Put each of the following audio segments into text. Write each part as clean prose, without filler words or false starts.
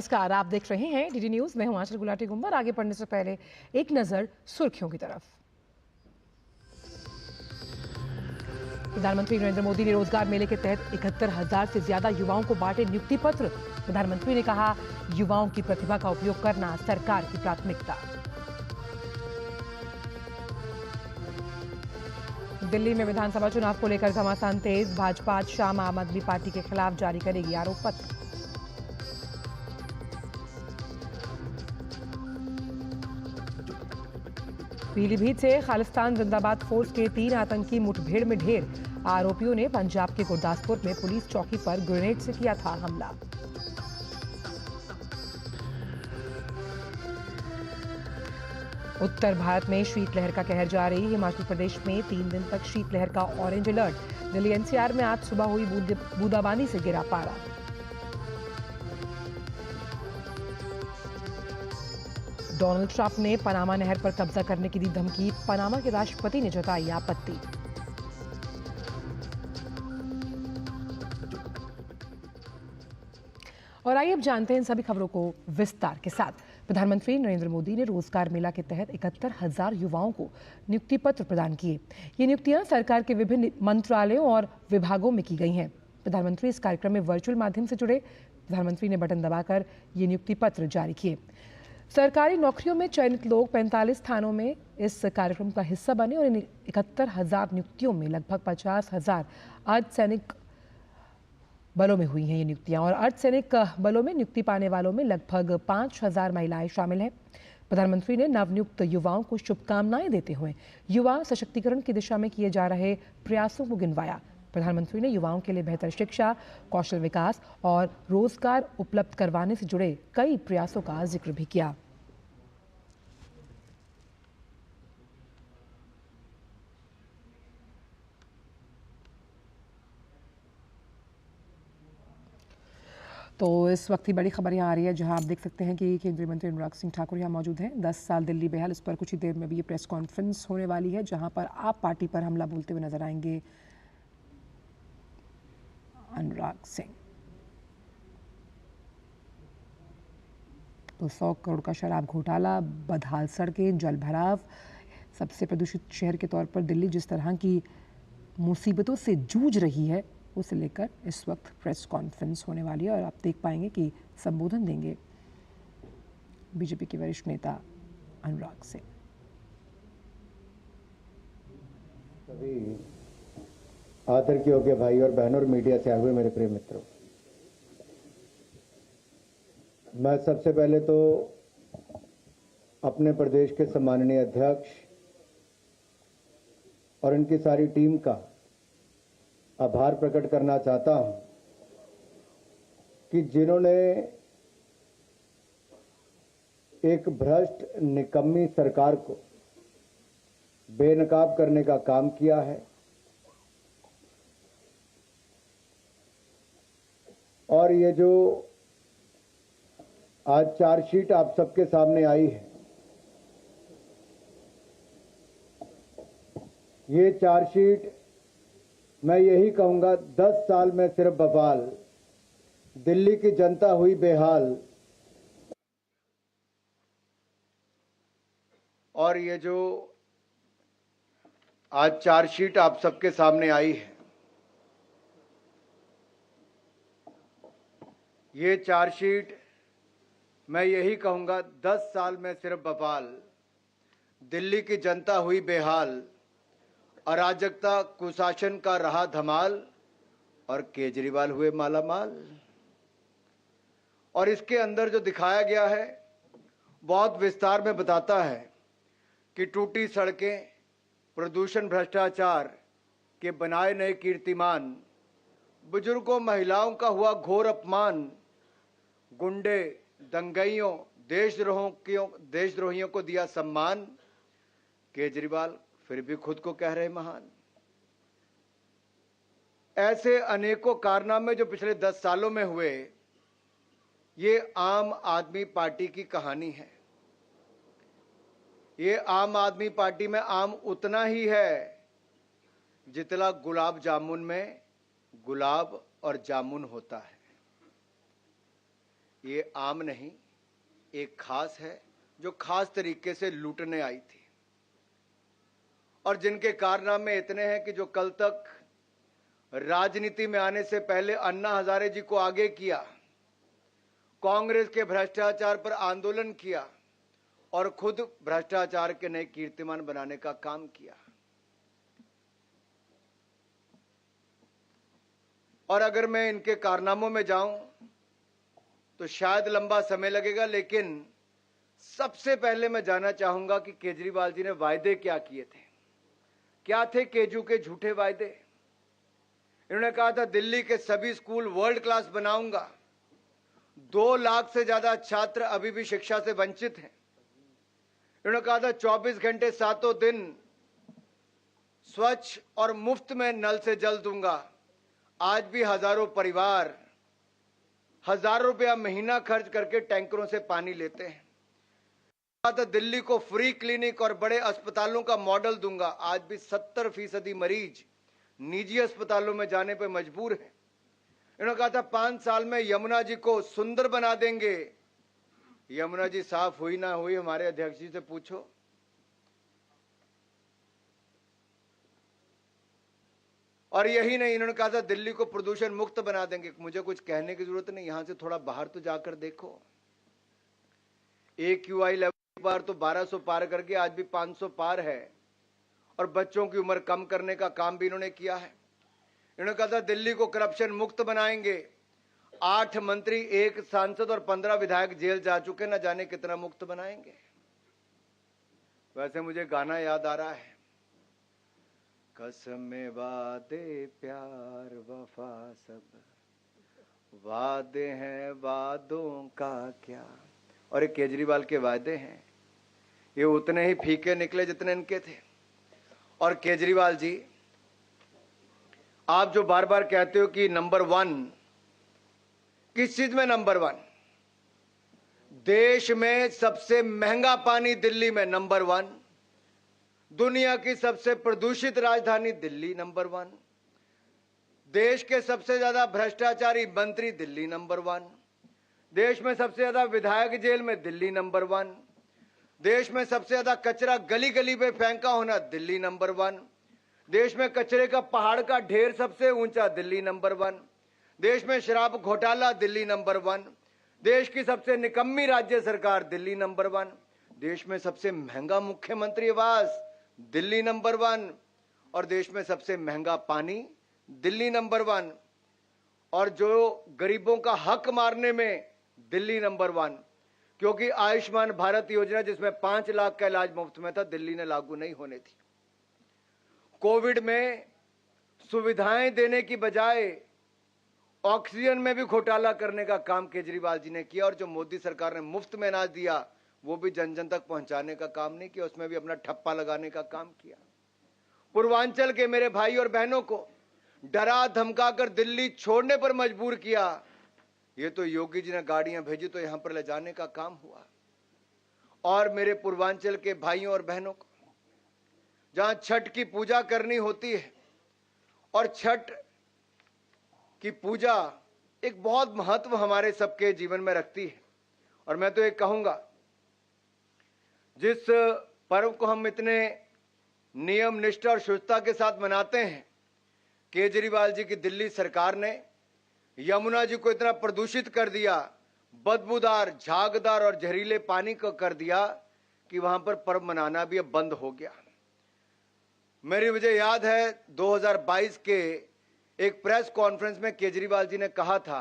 नमस्कार, आप देख रहे हैं डीडी न्यूज। मैं हूं आंचल गुलाटी गुंबर। आगे बढ़ने से पहले एक नजर सुर्खियों की तरफ। प्रधानमंत्री नरेंद्र मोदी ने रोजगार मेले के तहत 71,000 से ज्यादा युवाओं को बांटे नियुक्ति पत्र। प्रधानमंत्री ने कहा, युवाओं की प्रतिभा का उपयोग करना सरकार की प्राथमिकता। दिल्ली में विधानसभा चुनाव को लेकर घमासान तेज। भाजपा आज शाम आम आदमी पार्टी के खिलाफ जारी करेगी आरोप पत्र। पीलीभीत से खालिस्तान जिंदाबाद फोर्स के 3 आतंकी मुठभेड़ में ढेर। आरोपियों ने पंजाब के गुरदासपुर में पुलिस चौकी पर ग्रेनेड से किया था हमला। उत्तर भारत में शीतलहर का कहर जारी। हिमाचल प्रदेश में 3 दिन तक शीतलहर का ऑरेंज अलर्ट। दिल्ली एनसीआर में आज सुबह हुई बूंदाबांदी से गिरा पारा। डोनाल्ड ट्रंप ने पनामा नहर पर कब्जा करने की दी धमकी। पनामा के राष्ट्रपति ने जताई आपत्ति। और आइए अब जानते हैं इन सभी खबरों को विस्तार के साथ। प्रधानमंत्री नरेंद्र मोदी ने रोजगार मेला के तहत 71,000 युवाओं को नियुक्ति पत्र प्रदान किए। ये नियुक्तियां सरकार के विभिन्न मंत्रालयों और विभागों में की गई हैं। प्रधानमंत्री इस कार्यक्रम में वर्चुअल माध्यम से जुड़े। प्रधानमंत्री ने बटन दबाकर ये नियुक्ति पत्र जारी किए। सरकारी नौकरियों में चयनित लोग 45 स्थानों में इस कार्यक्रम का हिस्सा बने और इन 71,000 नियुक्तियों में लगभग 50,000 अर्धसैनिक बलों में हुई हैं ये नियुक्तियां। और अर्धसैनिक बलों में नियुक्ति पाने वालों में लगभग 5,000 महिलाएं शामिल हैं। प्रधानमंत्री ने नवनियुक्त युवाओं को शुभकामनाएं देते हुए युवा सशक्तिकरण की दिशा में किए जा रहे प्रयासों को गिनवाया। प्रधानमंत्री ने युवाओं के लिए बेहतर शिक्षा, कौशल विकास और रोजगार उपलब्ध करवाने से जुड़े कई प्रयासों का जिक्र भी किया। तो इस वक्त की बड़ी खबर यहाँ आ रही है, जहां आप देख सकते हैं कि केंद्रीय मंत्री अनुराग सिंह ठाकुर यहाँ मौजूद हैं। 10 साल दिल्ली बेहाल, इस पर कुछ ही देर में भी ये प्रेस कॉन्फ्रेंस होने वाली है, जहां पर आप पार्टी पर हमला बोलते हुए नजर आएंगे अनुराग सिंह। तो 100 करोड़ का शराब घोटाला, बदहाल सड़कें, जल भराव, सबसे प्रदूषित शहर के तौर पर दिल्ली जिस तरह की मुसीबतों से जूझ रही है, उसे लेकर इस वक्त प्रेस कॉन्फ्रेंस होने वाली है और आप देख पाएंगे कि संबोधन देंगे बीजेपी के वरिष्ठ नेता अनुराग सिंह। सभी आदर के योग्य भाई और बहनों और मीडिया से आए हुए मेरे प्रिय मित्रों, मैं सबसे पहले तो अपने प्रदेश के सम्माननीय अध्यक्ष और इनकी सारी टीम का आभार प्रकट करना चाहता हूं कि जिन्होंने एक भ्रष्ट निकम्मी सरकार को बेनकाब करने का काम किया है और ये जो आज चार्जशीट आप सबके सामने आई है, ये चार्जशीट मैं यही कहूंगा 10 साल में सिर्फ बवाल, दिल्ली की जनता हुई बेहाल। और ये जो आज चार्जशीट आप सबके सामने आई है, ये चार्जशीट मैं यही कहूंगा 10 साल में सिर्फ बवाल, दिल्ली की जनता हुई बेहाल, अराजकता कुशासन का रहा धमाल और केजरीवाल हुए मालामाल। और इसके अंदर जो दिखाया गया है बहुत विस्तार में बताता है कि टूटी सड़कें, प्रदूषण, भ्रष्टाचार के बनाए नए कीर्तिमान, बुजुर्गों महिलाओं का हुआ घोर अपमान, गुंडे दंगइयों देशद्रोहियों को दिया सम्मान, केजरीवाल फिर भी खुद को कह रहे महान। ऐसे अनेकों कारनामे जो पिछले 10 सालों में हुए, ये आम आदमी पार्टी की कहानी है। ये आम आदमी पार्टी में आम उतना ही है जितना गुलाब जामुन में गुलाब और जामुन होता है। ये आम नहीं, एक खास है जो खास तरीके से लूटने आई थी और जिनके कारनामे इतने हैं कि जो कल तक राजनीति में आने से पहले अन्ना हजारे जी को आगे किया, कांग्रेस के भ्रष्टाचार पर आंदोलन किया और खुद भ्रष्टाचार के नए कीर्तिमान बनाने का काम किया। और अगर मैं इनके कारनामों में जाऊं तो शायद लंबा समय लगेगा, लेकिन सबसे पहले मैं जानना चाहूंगा कि केजरीवाल जी ने वायदे क्या किए थे। क्या थे केजू के झूठे वायदे? इन्होंने कहा था दिल्ली के सभी स्कूल वर्ल्ड क्लास बनाऊंगा। 2 लाख से ज्यादा छात्र अभी भी शिक्षा से वंचित हैं। इन्होंने कहा था 24 घंटे सातों दिन स्वच्छ और मुफ्त में नल से जल दूंगा। आज भी हजारों परिवार हजारों रुपया महीना खर्च करके टैंकरों से पानी लेते हैं। कहा था दिल्ली को फ्री क्लिनिक और बड़े अस्पतालों का मॉडल दूंगा। आज भी 70% मरीज निजी अस्पतालों में जाने पर मजबूर हैं। इन्होंने कहा था 5 साल में यमुना जी को सुंदर बना देंगे। यमुना जी साफ हुई ना हुई, हमारे अध्यक्ष जी से पूछो। और यही नहीं, इन्होंने कहा था दिल्ली को प्रदूषण मुक्त बना देंगे। मुझे कुछ कहने की जरूरत नहीं, यहां से थोड़ा बाहर तो जाकर देखो। AQI लेवल पार तो 1200 पार करके आज भी 500 पार है और बच्चों की उम्र कम करने का काम भी इन्होंने किया है। इन्होंने कहा था दिल्ली को करप्शन मुक्त बनाएंगे। 8 मंत्री, 1 सांसद और 15 विधायक जेल जा चुके, न जाने कितना मुक्त बनाएंगे। वैसे मुझे गाना याद आ रहा है, कसम वादे प्यार वफा सब वादे हैं, वादों का क्या। और ये केजरीवाल के वादे हैं, ये उतने ही फीके निकले जितने इनके थे। और केजरीवाल जी, आप जो बार बार कहते हो कि नंबर 1, किस चीज में नंबर 1? देश में सबसे महंगा पानी दिल्ली में नंबर 1, दुनिया की सबसे प्रदूषित राजधानी दिल्ली नंबर 1, देश के सबसे ज्यादा भ्रष्टाचारी मंत्री दिल्ली नंबर 1, देश में सबसे ज्यादा विधायक जेल में दिल्ली नंबर 1, देश में सबसे ज्यादा कचरा गली गली में फेंका होना दिल्ली नंबर 1, देश में कचरे का पहाड़ का ढेर सबसे ऊंचा दिल्ली नंबर 1, देश में शराब घोटाला दिल्ली नंबर 1, देश की सबसे निकम्मी राज्य सरकार दिल्ली नंबर 1, देश में सबसे महंगा मुख्यमंत्री आवास दिल्ली नंबर 1 और देश में सबसे महंगा पानी दिल्ली नंबर 1 और जो गरीबों का हक मारने में दिल्ली नंबर 1, क्योंकि आयुष्मान भारत योजना जिसमें 5 लाख का इलाज मुफ्त में था, दिल्ली ने लागू नहीं होने थी। कोविड में सुविधाएं देने की बजाय ऑक्सीजन में भी घोटाला करने का काम केजरीवाल जी ने किया और जो मोदी सरकार ने मुफ्त में अनाज दिया वो भी जन जन तक पहुंचाने का काम नहीं किया, उसमें भी अपना ठप्पा लगाने का काम किया। पूर्वांचल के मेरे भाई और बहनों को डरा धमकाकर दिल्ली छोड़ने पर मजबूर किया। ये तो योगी जी ने गाड़ियां भेजी तो यहां पर ले जाने का काम हुआ। और मेरे पूर्वांचल के भाइयों और बहनों को जहां छठ की पूजा करनी होती है और छठ की पूजा एक बहुत महत्व हमारे सबके जीवन में रखती है, और मैं तो एक कहूंगा जिस पर्व को हम इतने नियम निष्ठा और शुद्धता के साथ मनाते हैं, केजरीवाल जी की दिल्ली सरकार ने यमुना जी को इतना प्रदूषित कर दिया, बदबूदार, झागदार और जहरीले पानी को कर दिया कि वहां पर पर्व मनाना भी अब बंद हो गया। मुझे याद है 2022 के एक प्रेस कॉन्फ्रेंस में केजरीवाल जी ने कहा था,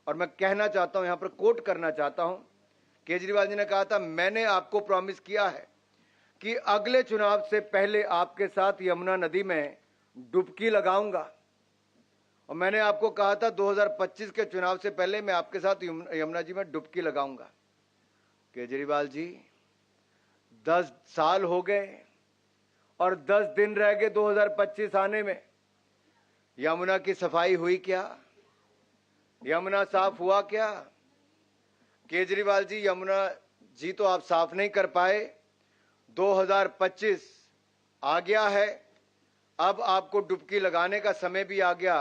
और मैं कहना चाहता हूं, यहां पर कोट करना चाहता हूं, केजरीवाल जी ने कहा था मैंने आपको प्रॉमिस किया है कि अगले चुनाव से पहले आपके साथ यमुना नदी में डुबकी लगाऊंगा। और मैंने आपको कहा था 2025 के चुनाव से पहले मैं आपके साथ यमुना जी में डुबकी लगाऊंगा। केजरीवाल जी 10 साल हो गए और 10 दिन रह गए 2025 आने में। यमुना की सफाई हुई क्या? यमुना साफ हुआ क्या? केजरीवाल जी, यमुना जी तो आप साफ नहीं कर पाए। 2025 आ गया है, अब आपको डुबकी लगाने का समय भी आ गया।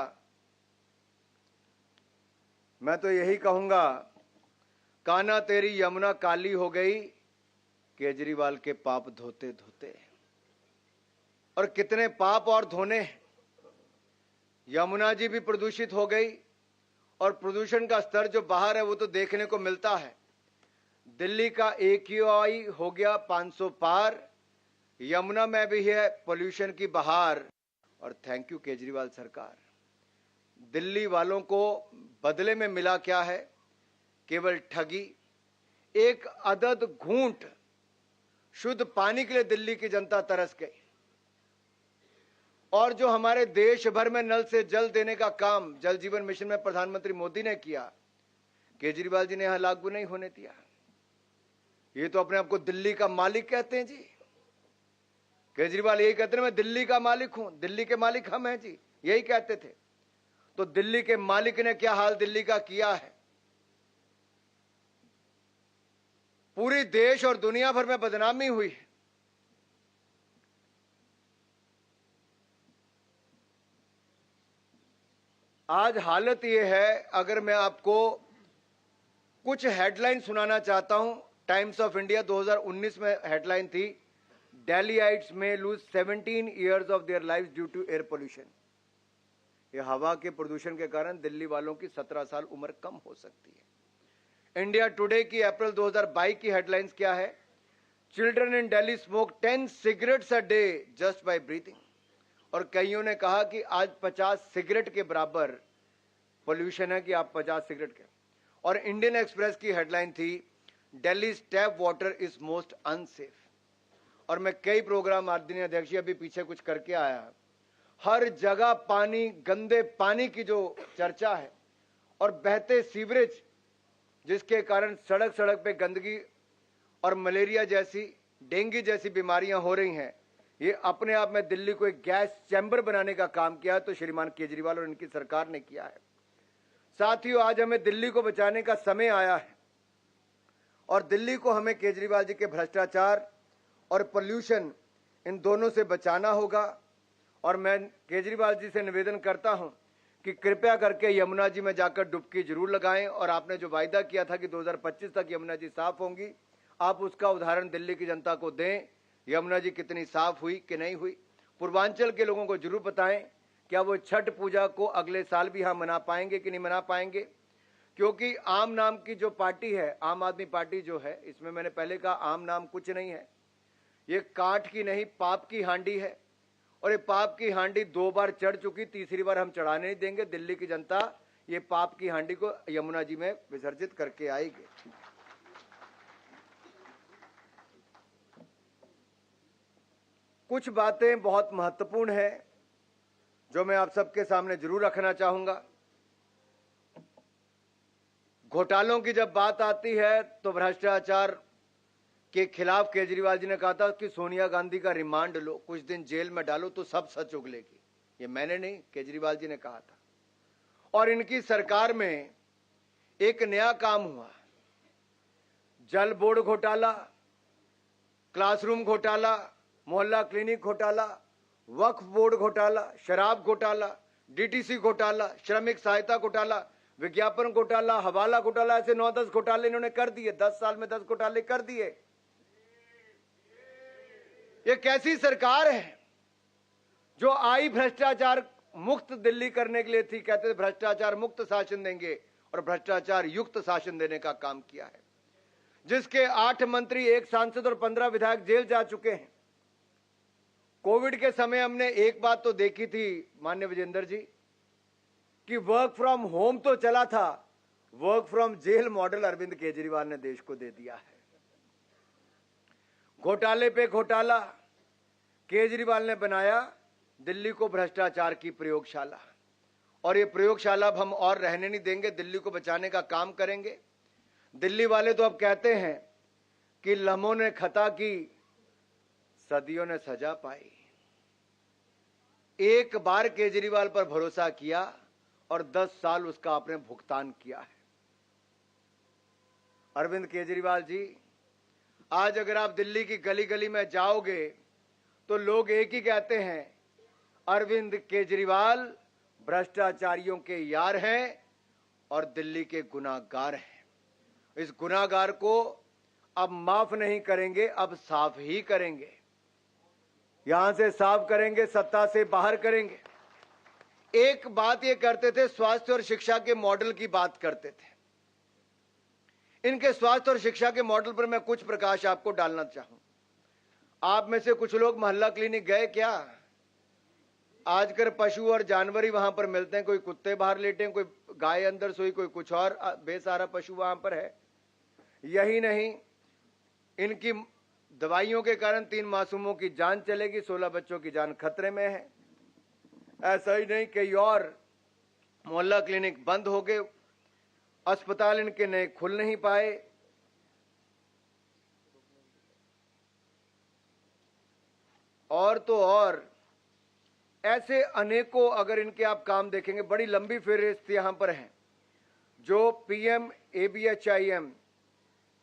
मैं तो यही कहूंगा कान्हा तेरी यमुना काली हो गई, केजरीवाल के पाप धोते धोते। और कितने पाप और धोने हैं। यमुना जी भी प्रदूषित हो गई और प्रदूषण का स्तर जो बाहर है वो तो देखने को मिलता है। दिल्ली का AQI हो गया 500 पार, यमुना में भी है पोल्यूशन की बहार। और थैंक यू केजरीवाल सरकार। दिल्ली वालों को बदले में मिला क्या है? केवल ठगी। एक अदद घूंट शुद्ध पानी के लिए दिल्ली की जनता तरस गई। और जो हमारे देश भर में नल से जल देने का काम जल जीवन मिशन में प्रधानमंत्री मोदी ने किया, केजरीवाल जी ने यहां लागू नहीं होने दिया। ये तो अपने आप को दिल्ली का मालिक कहते हैं जी। केजरीवाल यही कहते हैं मैं दिल्ली का मालिक हूं, दिल्ली के मालिक हम हैं जी, यही कहते थे। तो दिल्ली के मालिक ने क्या हाल दिल्ली का किया है? पूरी देश और दुनिया भर में बदनामी हुई है। आज हालत यह है, अगर मैं आपको कुछ हेडलाइन सुनाना चाहता हूं। टाइम्स ऑफ इंडिया 2019 में हेडलाइन थी, Delhiites may lose 17 years of their lives due to air pollution. ये हवा के प्रदूषण के कारण दिल्ली वालों की 17 साल उम्र कम हो सकती है। इंडिया टुडे की अप्रैल 2022 की हेडलाइंस क्या है? Children in Delhi smoke 10 cigarettes a day just by breathing. और कईयों ने कहा कि आज 50 सिगरेट के बराबर पोल्यूशन है कि आप 50 सिगरेट के। और इंडियन एक्सप्रेस की हेडलाइन थी, Delhi tap water is most unsafe. और मैं कई प्रोग्राम आदरणीय अध्यक्ष अभी पीछे कुछ करके आया, हर जगह पानी, गंदे पानी की जो चर्चा है और बहते सीवरेज, जिसके कारण सड़क सड़क पे गंदगी और मलेरिया जैसी, डेंगू जैसी बीमारियां हो रही हैं। ये अपने आप में दिल्ली को एक गैस चैम्बर बनाने का काम किया तो श्रीमान केजरीवाल और इनकी सरकार ने किया है। साथियों, आज हमें दिल्ली को बचाने का समय आया है और दिल्ली को हमें केजरीवाल जी के भ्रष्टाचार और पोल्यूशन, इन दोनों से बचाना होगा। और मैं केजरीवाल जी से निवेदन करता हूं कि कृपया करके यमुना जी में जाकर डुबकी जरूर लगाएं। और आपने जो वायदा किया था कि 2025 तक यमुना जी साफ होंगी, आप उसका उदाहरण दिल्ली की जनता को दें। यमुना जी कितनी साफ हुई कि नहीं हुई, पूर्वांचल के लोगों को जरूर बताएं। क्या वो छठ पूजा को अगले साल भी हम मना पाएंगे कि नहीं मना पाएंगे? क्योंकि आम नाम की जो पार्टी है, आम आदमी पार्टी जो है, इसमें मैंने पहले कहा आम नाम कुछ नहीं है, ये काठ की नहीं पाप की हांडी है। और ये पाप की हांडी 2 बार चढ़ चुकी, तीसरी बार हम चढ़ाने नहीं देंगे। दिल्ली की जनता ये पाप की हांडी को यमुना जी में विसर्जित करके आएगी। कुछ बातें बहुत महत्वपूर्ण हैं जो मैं आप सबके सामने जरूर रखना चाहूंगा। घोटालों की जब बात आती है तो भ्रष्टाचार के खिलाफ केजरीवाल जी ने कहा था कि सोनिया गांधी का रिमांड लो, कुछ दिन जेल में डालो तो सब सच उगलेगी। ये मैंने नहीं, केजरीवाल जी ने कहा था। और इनकी सरकार में एक नया काम हुआ, जल बोर्ड घोटाला, क्लासरूम घोटाला, मोहल्ला क्लिनिक घोटाला, वक्फ बोर्ड घोटाला, शराब घोटाला, डीटीसी घोटाला, श्रमिक सहायता घोटाला, विज्ञापन घोटाला, हवाला घोटाला, ऐसे 9-10 घोटाले इन्होंने कर दिए। 10 साल में 10 घोटाले कर दिए। ये कैसी सरकार है जो आई भ्रष्टाचार मुक्त दिल्ली करने के लिए थी? कहते थे भ्रष्टाचार मुक्त शासन देंगे और भ्रष्टाचार युक्त शासन देने का काम किया है। जिसके 8 मंत्री, 1 सांसद और 15 विधायक जेल जा चुके हैं। कोविड के समय हमने एक बात तो देखी थी माननीय विजेंद्र जी, कि वर्क फ्रॉम होम तो चला था, work from jail model Arvind Kejriwal ने देश को दे दिया है। घोटाले पे घोटाला, केजरीवाल ने बनाया दिल्ली को भ्रष्टाचार की प्रयोगशाला। और ये प्रयोगशाला अब हम और रहने नहीं देंगे, दिल्ली को बचाने का काम करेंगे। दिल्ली वाले तो अब कहते हैं कि लम्हों ने खता की, सदियों ने सजा पाई। एक बार केजरीवाल पर भरोसा किया और 10 साल उसका आपने भुगतान किया है। अरविंद केजरीवाल जी, आज अगर आप दिल्ली की गली गली में जाओगे तो लोग एक ही कहते हैं, अरविंद केजरीवाल भ्रष्टाचारियों के यार हैं और दिल्ली के गुनाहगार हैं। इस गुनाहगार को अब माफ नहीं करेंगे, अब साफ ही करेंगे। यहां से साफ करेंगे, सत्ता से बाहर करेंगे। एक बात ये करते थे, स्वास्थ्य और शिक्षा के मॉडल की बात करते थे। इनके स्वास्थ्य और शिक्षा के मॉडल पर मैं कुछ प्रकाश आपको डालना चाहूं। आप में से कुछ लोग मोहल्ला क्लिनिक गए क्या? आजकल पशु और जानवर ही वहां पर मिलते हैं। कोई कुत्ते बाहर लेटे हैं, कोई गाय अंदर सोई, कोई कुछ और बेसहारा पशु वहां पर है। यही नहीं, इनकी दवाइयों के कारण 3 मासूमों की जान चलेगी, 16 बच्चों की जान खतरे में है। ऐसा ही नहीं, कई और मोहल्ला क्लिनिक बंद हो गए, अस्पताल इनके नए खुल नहीं पाए। और तो और ऐसे अनेकों, अगर इनके आप काम देखेंगे, बड़ी लंबी फहरिस्त यहां पर है। जो पीएम ABHIM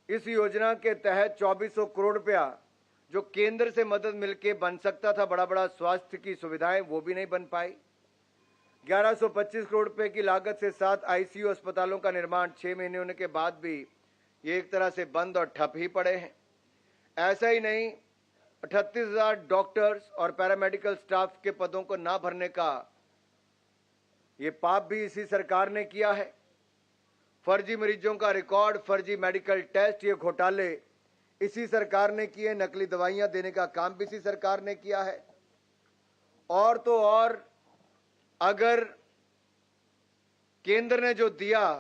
इस योजना के तहत 2400 करोड़ रुपया जो केंद्र से मदद मिलके बन सकता था, बड़ा बड़ा स्वास्थ्य की सुविधाएं, वो भी नहीं बन पाई। 1125 करोड़ रुपए की लागत से 7 ICU अस्पतालों का निर्माण 6 महीने होने के बाद भी ये एक तरह से बंद और ठप ही पड़े हैं। ऐसा ही नहीं, 38,000 डॉक्टर्स और पैरामेडिकल स्टाफ के पदों को ना भरने का ये पाप भी इसी सरकार ने किया है। फर्जी मरीजों का रिकॉर्ड, फर्जी मेडिकल टेस्ट, ये घोटाले इसी सरकार ने किए। नकली दवाइयां देने का काम भी इसी सरकार ने किया है। और तो और अगर केंद्र ने जो दिया,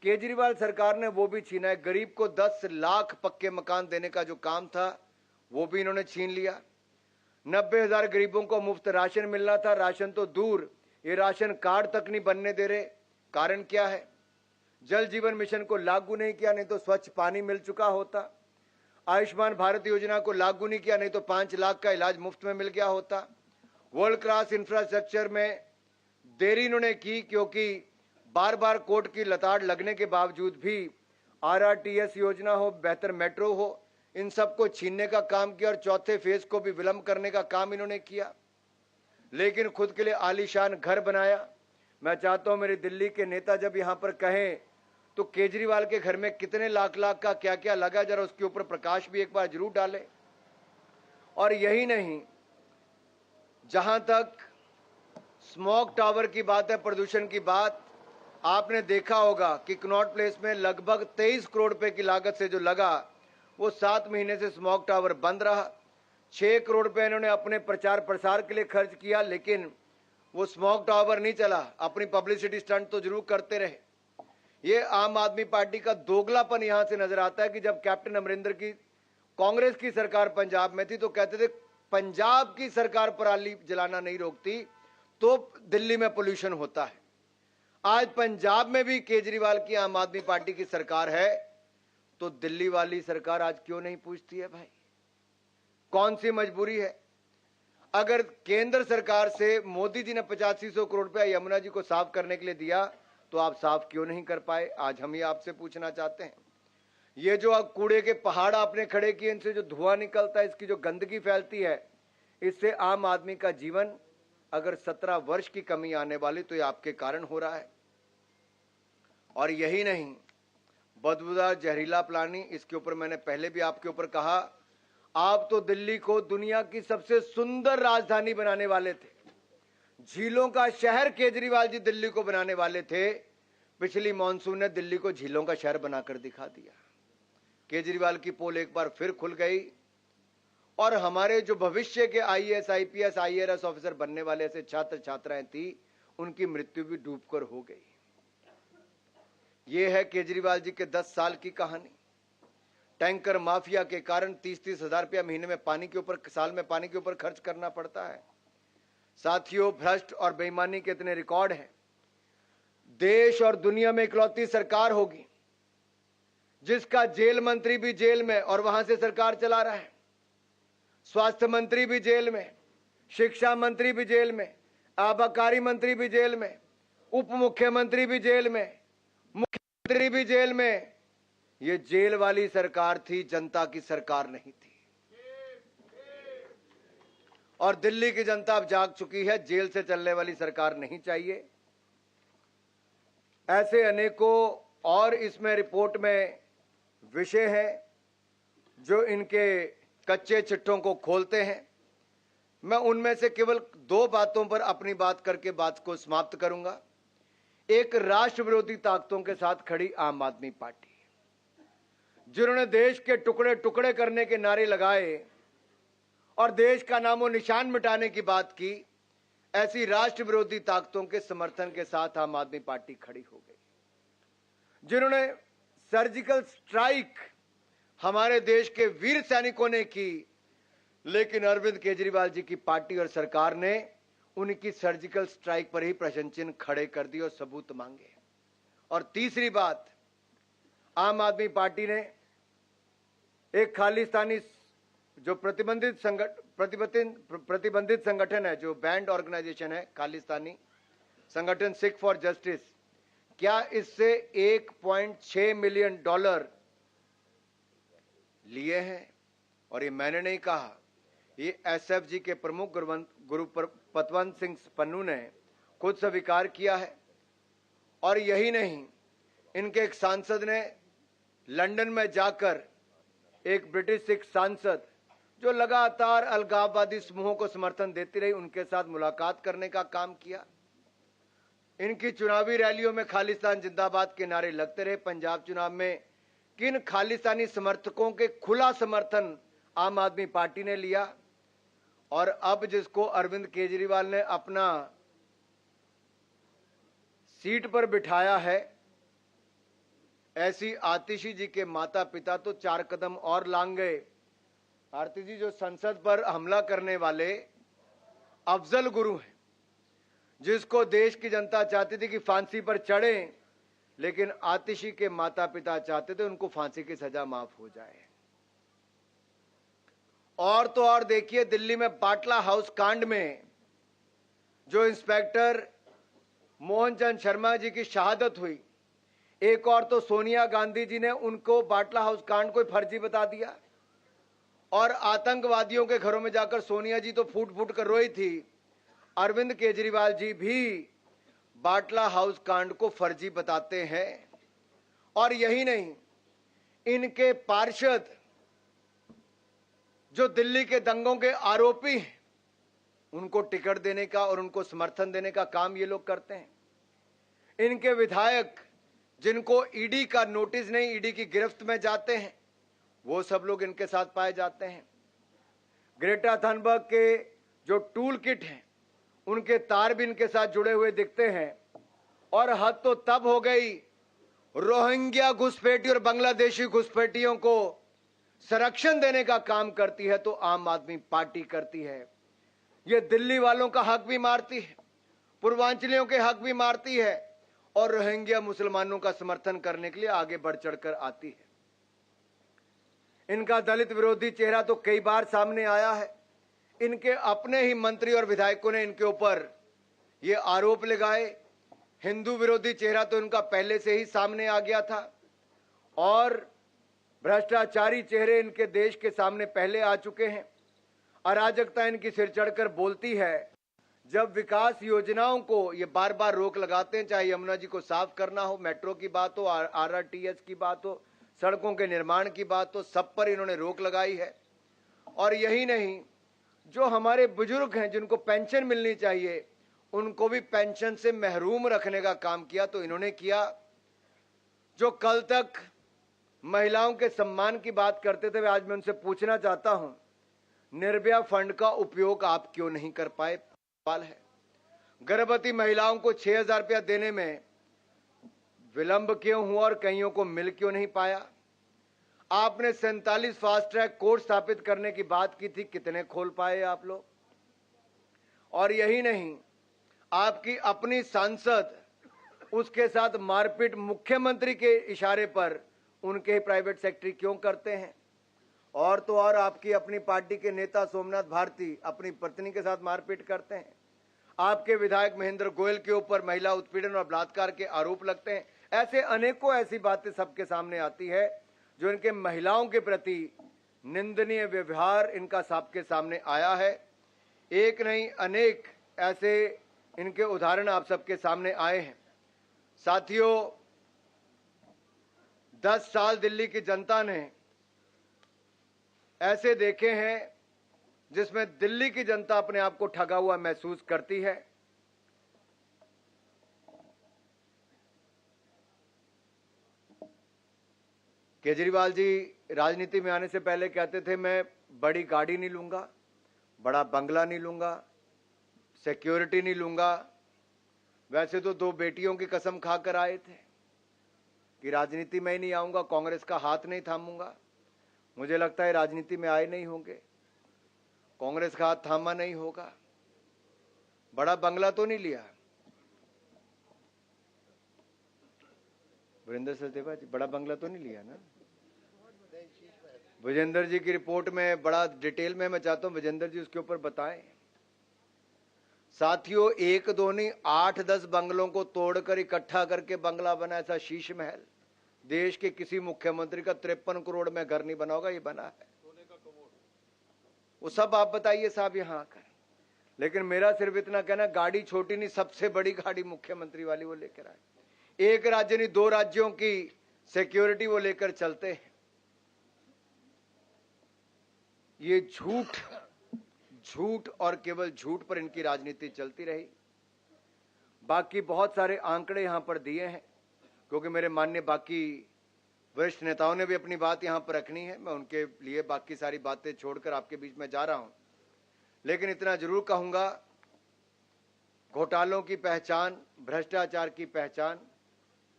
केजरीवाल सरकार ने वो भी छीना है। गरीब को 10 लाख पक्के मकान देने का जो काम था, वो भी इन्होंने छीन लिया। 90,000 गरीबों को मुफ्त राशन मिलना था, राशन तो दूर, ये राशन कार्ड तक नहीं बनने दे रहे। कारण क्या है? जल जीवन मिशन को लागू नहीं किया, नहीं तो स्वच्छ पानी मिल चुका होता। आयुष्मान भारत योजना को लागू नहीं किया, नहीं तो 5 लाख का इलाज मुफ्त में मिल गया होता। वर्ल्ड क्लास इंफ्रास्ट्रक्चर में देरी इन्होंने की, क्योंकि बार बार कोर्ट की लताड़ लगने के बावजूद भी RRTS योजना हो, बेहतर मेट्रो हो, इन सबको छीनने का काम किया और चौथे फेज को भी विलंब करने का काम इन्होंने किया। लेकिन खुद के लिए आलीशान घर बनाया। मैं चाहता हूं मेरी दिल्ली के नेता जब यहां पर कहें तो केजरीवाल के घर में कितने लाख लाख का क्या क्या लगा, जरा उसके ऊपर प्रकाश भी एक बार जरूर डालें। और यही नहीं, जहां तक स्मॉग टावर की बात है, प्रदूषण की बात, आपने देखा होगा कि कनॉट प्लेस में लगभग 23 करोड़ रुपए की लागत से जो लगा, वो 7 महीने से स्मॉग टावर बंद रहा। 6 करोड़ रुपए इन्होंने अपने प्रचार प्रसार के लिए खर्च किया, लेकिन वो स्मॉग टावर नहीं चला। अपनी पब्लिसिटी स्टंट तो जरूर करते रहे। ये आम आदमी पार्टी का दोगलापन यहां से नजर आता है कि जब कैप्टन अमरिंदर की कांग्रेस की सरकार पंजाब में थी तो कहते थे पंजाब की सरकार पराली जलाना नहीं रोकती तो दिल्ली में पोल्यूशन होता है। आज पंजाब में भी केजरीवाल की आम आदमी पार्टी की सरकार है, तो दिल्ली वाली सरकार आज क्यों नहीं पूछती है? भाई, कौन सी मजबूरी है? अगर केंद्र सरकार से मोदी जी ने 8500 करोड़ रुपया यमुना जी को साफ करने के लिए दिया, तो आप साफ क्यों नहीं कर पाए? आज हम ये आपसे पूछना चाहते हैं। ये जो कूड़े के पहाड़ आपने खड़े किए, इनसे जो धुआं निकलता है, इसकी जो गंदगी फैलती है, इससे आम आदमी का जीवन अगर 17 वर्ष की कमी आने वाली तो ये आपके कारण हो रहा है। और यही नहीं, बदबूदार जहरीला पानी, इसके ऊपर मैंने पहले भी आपके ऊपर कहा, आप तो दिल्ली को दुनिया की सबसे सुंदर राजधानी बनाने वाले थे। झीलों का शहर केजरीवाल जी दिल्ली को बनाने वाले थे। पिछली मॉनसून ने दिल्ली को झीलों का शहर बनाकर दिखा दिया। केजरीवाल की पोल एक बार फिर खुल गई और हमारे जो भविष्य के IAS, IPS, IRS ऑफिसर बनने वाले ऐसे छात्र छात्राएं थी, उनकी मृत्यु भी डूबकर हो गई। यह है केजरीवाल जी के 10 साल की कहानी। टैंकर माफिया के कारण 30-30 हजार रुपया महीने में पानी के ऊपर, साल में पानी के ऊपर खर्च करना पड़ता है। साथियों, भ्रष्ट और बेईमानी के इतने रिकॉर्ड हैं। देश और दुनिया में इकलौती सरकार होगी जिसका जेल मंत्री भी जेल में और वहां से सरकार चला रहा है, स्वास्थ्य मंत्री भी जेल में, शिक्षा मंत्री भी जेल में, आबकारी मंत्री भी जेल में, उप मुख्यमंत्री भी जेल में, मुख्यमंत्री भी जेल में। ये जेल वाली सरकार थी, जनता की सरकार नहीं थी। और दिल्ली की जनता अब जाग चुकी है, जेल से चलने वाली सरकार नहीं चाहिए। ऐसे अनेकों और इसमें रिपोर्ट में विषय हैं जो इनके कच्चे चिट्ठों को खोलते हैं। मैं उनमें से केवल 2 बातों पर अपनी बात करके बात को समाप्त करूंगा। एक, राष्ट्र विरोधी ताकतों के साथ खड़ी आम आदमी पार्टी, जिन्होंने देश के टुकड़े टुकड़े करने के नारे लगाए और देश का नामो निशान मिटाने की बात की, ऐसी राष्ट्र विरोधी ताकतों के समर्थन के साथ आम आदमी पार्टी खड़ी हो गई, जिन्होंने सर्जिकल स्ट्राइक हमारे देश के वीर सैनिकों ने की, लेकिन अरविंद केजरीवाल जी की पार्टी और सरकार ने उनकी सर्जिकल स्ट्राइक पर ही प्रश्न चिन्ह खड़े कर दिए और सबूत मांगे। और तीसरी बात, आम आदमी पार्टी ने एक खालिस्तानी जो प्रतिबंधित संगठन है, जो बैंड ऑर्गेनाइजेशन है खालिस्तानी संगठन सिख फॉर जस्टिस, क्या इससे $1.6 मिलियन लिए हैं? और ये मैंने नहीं कहा, ये एसएफजी के प्रमुख गुरु पतवंत सिंह पन्नू ने खुद स्वीकार किया है। और यही नहीं, इनके एक सांसद ने लंदन में जाकर, एक ब्रिटिश सिख सांसद जो लगातार अलगाववादी समूहों को समर्थन देती रही, उनके साथ मुलाकात करने का काम किया। इनकी चुनावी रैलियों में खालिस्तान जिंदाबाद के नारे लगते रहे। पंजाब चुनाव में किन खालिस्तानी समर्थकों के खुला समर्थन आम आदमी पार्टी ने लिया, और अब जिसको अरविंद केजरीवाल ने अपना सीट पर बिठाया है, ऐसी आतिशी जी के माता पिता तो 4 कदम और लांग गए। आरती जी जो संसद पर हमला करने वाले अफजल गुरु हैं, जिसको देश की जनता चाहती थी कि फांसी पर चढ़े, लेकिन आतिशी के माता पिता चाहते थे उनको फांसी की सजा माफ हो जाए। और तो और देखिए, दिल्ली में बाटला हाउस कांड में जो इंस्पेक्टर मोहनचंद शर्मा जी की शहादत हुई, एक और तो सोनिया गांधी जी ने उनको बाटला हाउस कांड को फर्जी बता दिया, और आतंकवादियों के घरों में जाकर सोनिया जी तो फूट फूट कर रोई थी, अरविंद केजरीवाल जी भी बाटला हाउस कांड को फर्जी बताते हैं। और यही नहीं, इनके पार्षद जो दिल्ली के दंगों के आरोपी हैं, उनको टिकट देने का और उनको समर्थन देने का काम ये लोग करते हैं। इनके विधायक जिनको ईडी का नोटिस नहीं, ईडी की गिरफ्त में जाते हैं, वो सब लोग इनके साथ पाए जाते हैं। ग्रेटा थनबर्ग के जो टूल किट हैं, उनके तार भी इनके साथ जुड़े हुए दिखते हैं। और हद तो तब हो गई, रोहिंग्या घुसपैठी और बांग्लादेशी घुसपैठियों को संरक्षण देने का काम करती है तो आम आदमी पार्टी करती है। ये दिल्ली वालों का हक भी मारती है, पूर्वांचलियों के हक भी मारती है, और रोहिंग्या मुसलमानों का समर्थन करने के लिए आगे बढ़ चढ़कर आती है। इनका दलित विरोधी चेहरा तो कई बार सामने आया है। इनके अपने ही मंत्री और विधायकों ने इनके ऊपर ये आरोप लगाए। हिंदू विरोधी चेहरा तो इनका पहले से ही सामने आ गया था, और भ्रष्टाचारी चेहरे इनके देश के सामने पहले आ चुके हैं। अराजकता इनकी सिर चढ़कर बोलती है। जब विकास योजनाओं को ये बार बार रोक लगाते हैं, चाहे यमुना जी को साफ करना हो, मेट्रो की बात हो, आरआरटीएस की बात हो, सड़कों के निर्माण की बात हो, सब पर इन्होंने रोक लगाई है। और यही नहीं, जो हमारे बुजुर्ग हैं जिनको पेंशन मिलनी चाहिए, उनको भी पेंशन से महरूम रखने का काम किया तो इन्होंने किया। जो कल तक महिलाओं के सम्मान की बात करते थे, आज मैं उनसे पूछना चाहता हूं, निर्भया फंड का उपयोग आप क्यों नहीं कर पाए? सवाल है। गर्भवती महिलाओं को 6,000 रुपया देने में विलंब क्यों हुआ और कईयों को मिल क्यों नहीं पाया? आपने 47 फास्ट ट्रैक कोर्ट स्थापित करने की बात की थी, कितने खोल पाए आप लोग? और यही नहीं, आपकी अपनी सांसद, उसके साथ मारपीट मुख्यमंत्री के इशारे पर उनके ही प्राइवेट सेक्रेटरी क्यों करते हैं? और तो और आपकी अपनी पार्टी के नेता सोमनाथ भारती अपनी पत्नी के साथ मारपीट करते हैं। आपके विधायक महेंद्र गोयल के ऊपर महिला उत्पीड़न और बलात्कार के आरोप लगते हैं। ऐसे अनेकों ऐसी बातें सबके सामने आती है जो इनके महिलाओं के प्रति निंदनीय व्यवहार इनका सबके सामने आया है। एक नहीं, अनेक ऐसे इनके उदाहरण आप सबके सामने आए हैं। साथियों, 10 साल दिल्ली की जनता ने ऐसे देखे हैं जिसमें दिल्ली की जनता अपने आप को ठगा हुआ महसूस करती है। केजरीवाल जी राजनीति में आने से पहले कहते थे मैं बड़ी गाड़ी नहीं लूंगा, बड़ा बंगला नहीं लूंगा, सिक्योरिटी नहीं लूंगा। वैसे तो 2 बेटियों की कसम खाकर आए थे कि राजनीति में ही नहीं आऊंगा, कांग्रेस का हाथ नहीं थामूंगा। मुझे लगता है राजनीति में आए नहीं होंगे, कांग्रेस का हाथ थामा नहीं होगा। बड़ा बंगला तो नहीं लिया वीरेंद्र सचदेवा जी, बड़ा बंगला तो नहीं लिया ना। विजेंद्र जी की रिपोर्ट में बड़ा डिटेल में मैं चाहता हूं विजेंद्र जी उसके ऊपर बताएं। साथियों, 1-2 नहीं 8-10 बंगलों को तोड़कर इकट्ठा करके बंगला बना, ऐसा शीश महल देश के किसी मुख्यमंत्री का 53 करोड़ में घर नहीं बना होगा, ये बना है। वो सब आप बताइए साहब यहां आकर। लेकिन मेरा सिर्फ इतना कहना, गाड़ी छोटी नहीं, सबसे बड़ी गाड़ी मुख्यमंत्री वाली वो लेकर आए। एक राज्य नहीं 2 राज्यों की सिक्योरिटी वो लेकर चलते हैं। ये झूठ और केवल झूठ पर इनकी राजनीति चलती रही। बाकी बहुत सारे आंकड़े यहां पर दिए हैं, क्योंकि मेरे माननीय बाकी वरिष्ठ नेताओं ने भी अपनी बात यहां पर रखनी है। मैं उनके लिए बाकी सारी बातें छोड़कर आपके बीच में जा रहा हूं। लेकिन इतना जरूर कहूंगा, घोटालों की पहचान, भ्रष्टाचार की पहचान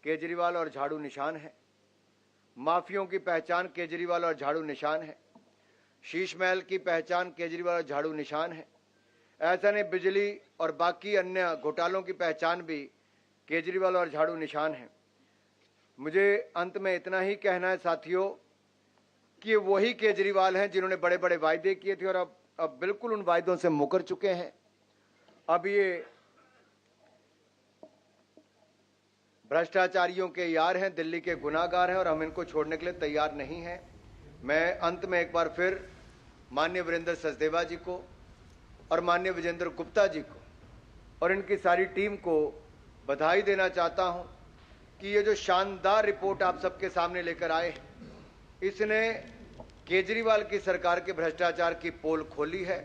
केजरीवाल और झाड़ू निशान है। माफियों की पहचान केजरीवाल और झाड़ू निशान है। शीश महल की पहचान केजरीवाल और झाड़ू निशान है। ऐसा नहीं, बिजली और बाकी अन्य घोटालों की पहचान भी केजरीवाल और झाड़ू निशान है। मुझे अंत में इतना ही कहना है साथियों कि ये वही केजरीवाल हैं जिन्होंने बड़े बड़े वायदे किए थे और अब बिल्कुल उन वायदों से मुकर चुके हैं। अब ये भ्रष्टाचारियों के यार हैं, दिल्ली के गुनाहगार हैं और हम इनको छोड़ने के लिए तैयार नहीं हैं। मैं अंत में एक बार फिर माननीय वीरेंद्र सचदेवा जी को और माननीय विजेंद्र गुप्ता जी को और इनकी सारी टीम को बधाई देना चाहता हूं कि ये जो शानदार रिपोर्ट आप सबके सामने लेकर आए, इसने केजरीवाल की सरकार के भ्रष्टाचार की पोल खोली है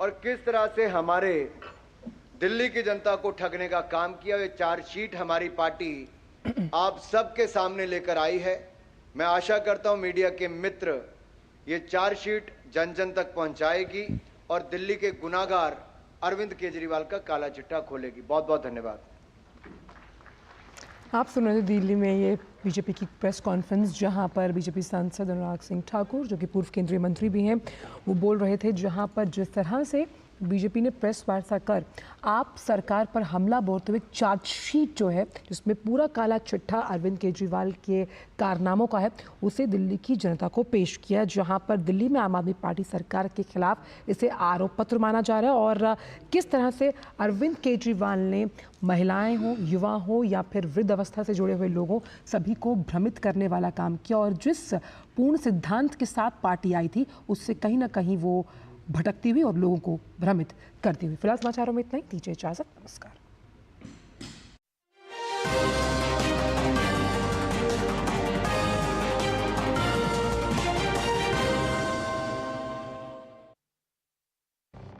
और किस तरह से हमारे दिल्ली की जनता को ठगने का काम किया। ये चार्जशीट हमारी पार्टी आप सबके सामने लेकर आई है। मैं आशा करता हूं मीडिया के मित्र ये चार्जशीट जन जन तक पहुंचाएगी और दिल्ली के गुनाहगार अरविंद केजरीवाल का काला चिट्ठा खोलेगी। बहुत बहुत धन्यवाद। आप सुन रहे थे दिल्ली में ये बीजेपी की प्रेस कॉन्फ्रेंस, जहां पर बीजेपी सांसद अनुराग सिंह ठाकुर, जो कि पूर्व केंद्रीय मंत्री भी हैं, वो बोल रहे थे। जहां पर जिस तरह से बीजेपी ने प्रेस वार्ता कर आप सरकार पर हमला बोलते हुए चार्जशीट जो है, जिसमें पूरा काला चिट्ठा अरविंद केजरीवाल के कारनामों का है, उसे दिल्ली की जनता को पेश किया। जहां पर दिल्ली में आम आदमी पार्टी सरकार के खिलाफ इसे आरोप पत्र माना जा रहा है और किस तरह से अरविंद केजरीवाल ने महिलाएं हो, युवा हो या फिर वृद्ध अवस्था से जुड़े हुए लोगों सभी को भ्रमित करने वाला काम किया और जिस पूर्ण सिद्धांत के साथ पार्टी आई थी उससे कहीं ना कहीं वो भटकती हुई और लोगों को भ्रमित करती हुई। फिलहाल समाचारों में इतना ही। दीजिए इजाजत। नमस्कार।